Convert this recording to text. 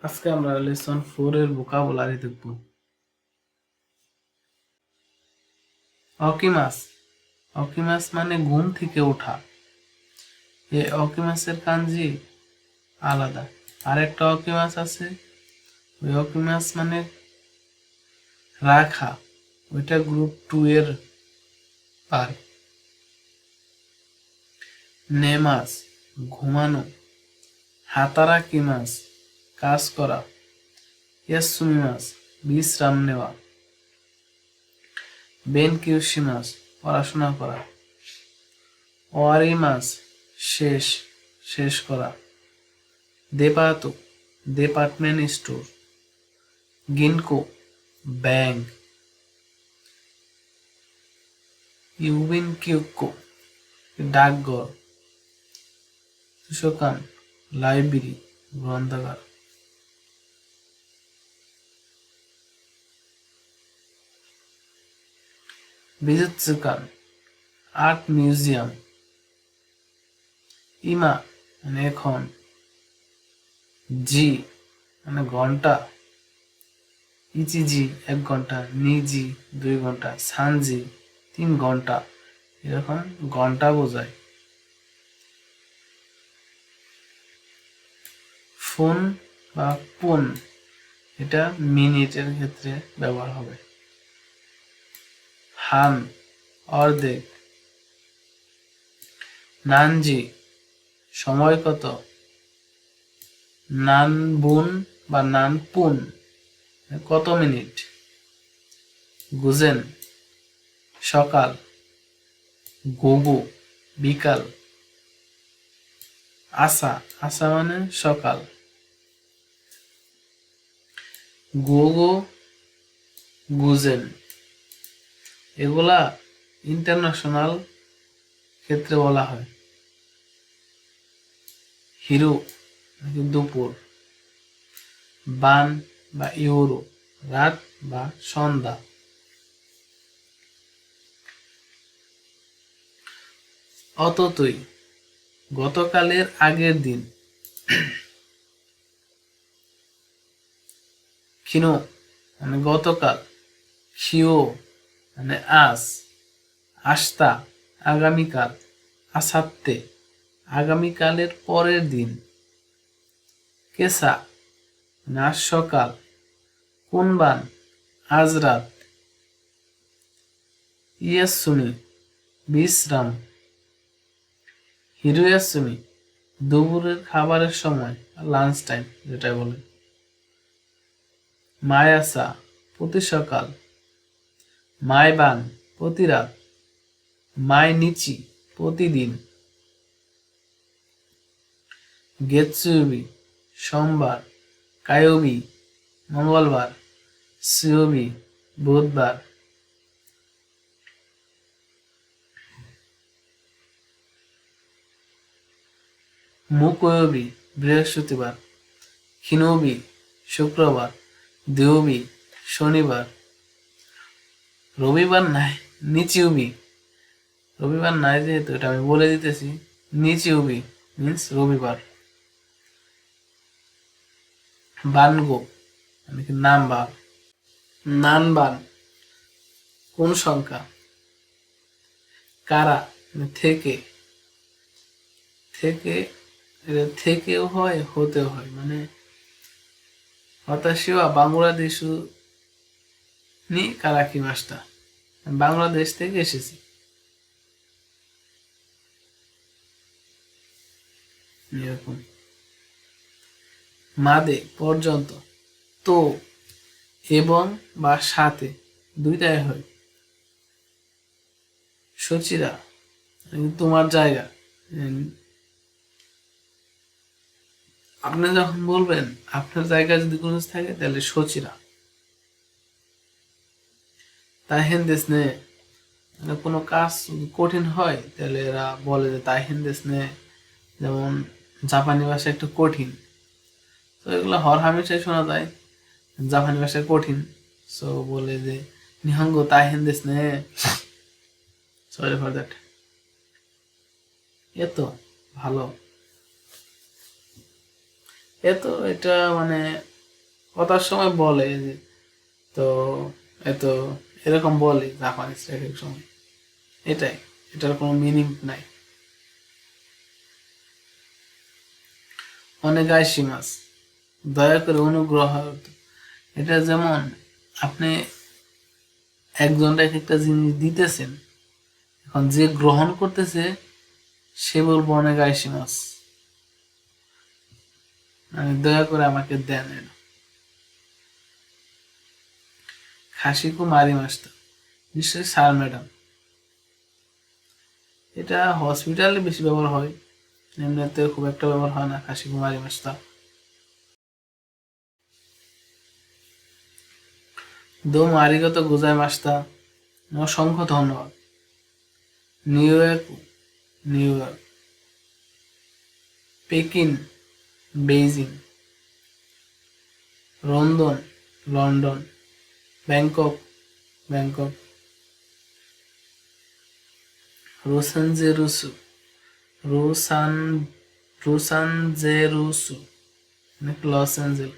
আজকে আমরা লেসন 4 এর ভোকাবুলারি দেখব। অকিমাস। অকিমাস মানে ঘুম থেকে ওঠা। এই অকিমাসের কাঞ্জি আলাদা। আরেকটা অকিমাস আছে, ওই অকিমাস মানে রাখা, ওইটা গ্রুপ 2 এর পার। নেমাস ঘুমানো, হাতারাকিমাস কাজ করা, ইয়াসুমিমাস বিশ্রাম নেওয়া, বেনকিউশিমাস পড়াশোনা করা, ওয়ারিমাস শেষ শেষ করা, দেপাতো ডিপার্টমেন্ট স্টোর, গিনকো ব্যাংক, ইউবিন কিউকো ডাকঘর, সুশোকান লাইব্রেরি গ্রন্থাগার। বিজুৎসুকান আর্ট মিউজিয়াম। ইমা মানে এখন, জি মানে ঘন্টা, ইচিজি 1 ঘন্টা, নিজি 2 ঘন্টা, সানজি 3 ঘন্টা, এরকম ঘন্টা বোঝায়। ফোন বা পুন, এটা মিনিটের ক্ষেত্রে ব্যবহার হবে। হান অর্ধেক, নানজি সময় কত, নানবুন বা নানপুন কত মিনিট, গুজেন সকাল, গোগো বিকাল, আসা আসা মানে সকাল, গোগো গুজেন। এগুলা ইন্টারন্যাশনাল ক্ষেত্রে বলা হয়। হিরো দুপুর, বান বা ইউরো রাত বা সন্ধ্যা। অততই গতকালের আগের দিন। খিনো মানে গতকাল, খিও মানে আজ, আস্তা আগামীকাল, আসাত্তে আগামীকালের পরের দিন, কেসা মানে আজ সকাল, কুনবান আজ রাত, ইয়াসুমি বিশ্রাম, হিরোয়াসুমি দুপুরের খাবারের সময়, লাঞ্চ টাইম যেটা বলে। মায়াসা প্রতি সকাল, মাইবান প্রতি রাত, মাইনিচি প্রতিদিন, গেতসুবি সোমবার, কায়োবি মঙ্গলবার, সুয়োবি বুধবার। মুকয়োবি বৃহস্পতিবার, খিনোবি শুক্রবার, দিওবি শনিবার। রবিবার নাই, নিচিউবি রবিবার নাই যেহেতু এটা আমি বলে দিতেছি, নিচিউবি মিন্স রবিবার। বানগো মানে কি নাম্বার, নানবান কোন সংখ্যা, কারা মানে থেকে, থেকে এটা থেকেও হয় হতেও হয়, মানে হতাশি ওয়া বাংলাদেশু নি কারাকি মাসটা, বাংলাদেশ থেকে এসেছি এরকম। মাদে পর্যন্ত, তো এবং বা সাথে দুইটাই হয়। সচিরা তোমার জায়গা, আপনি যখন বলবেন আপনার জায়গায় যদি কোনো কিছু থাকে তাহলে সচিরা। তাইহেন দেশ নে মানে কোনো কাজ যদি কঠিন হয় তাহলে এরা বলে যে তাইহেন দেশ নে, যেমন জাপানি ভাষা একটু কঠিন, তো এগুলো হর হামেশাই শোনা যায় জাপানি ভাষা কঠিন, সো বলে যে নিহঙ্গ তাইহেন দেশ নে, সরি ফর দ্যাট। এ তো ভালো। এটা মানে কথার সময় বলে যে, তো এত এরকম বলে জাপানিজ এক এক সময়। এটাই, এটার কোনো মিনিং নাই। অনেগাইশিমাস, দয়া করে, অনুগ্রহ। এটা যেমন আপনি একজনকে এক একটা জিনিস দিতেছেন, এখন যে গ্রহণ করতেছে সে বলবো অনেগাইশিমাস, মানে দয়া করে আমাকে দেন এটা। খাসিকু মারি মাস্তা, নিশ্চয়ই স্যার ম্যাডাম। এটা হসপিটালে বেশি ব্যবহার হয়, এমনিতে খুব একটা ব্যবহার হয় না খাসিকু মারি মাস্তা। দোমো আরিগাতো গোজাই মাস্তা, অসংখ্য ধন্যবাদ। New York, New York. Peking, Beijing. London, London. Bangkok, Bangkok. রোসানজেরুসু, রোসান রোসানজেরুসু, মানে লস অ্যাঞ্জেল।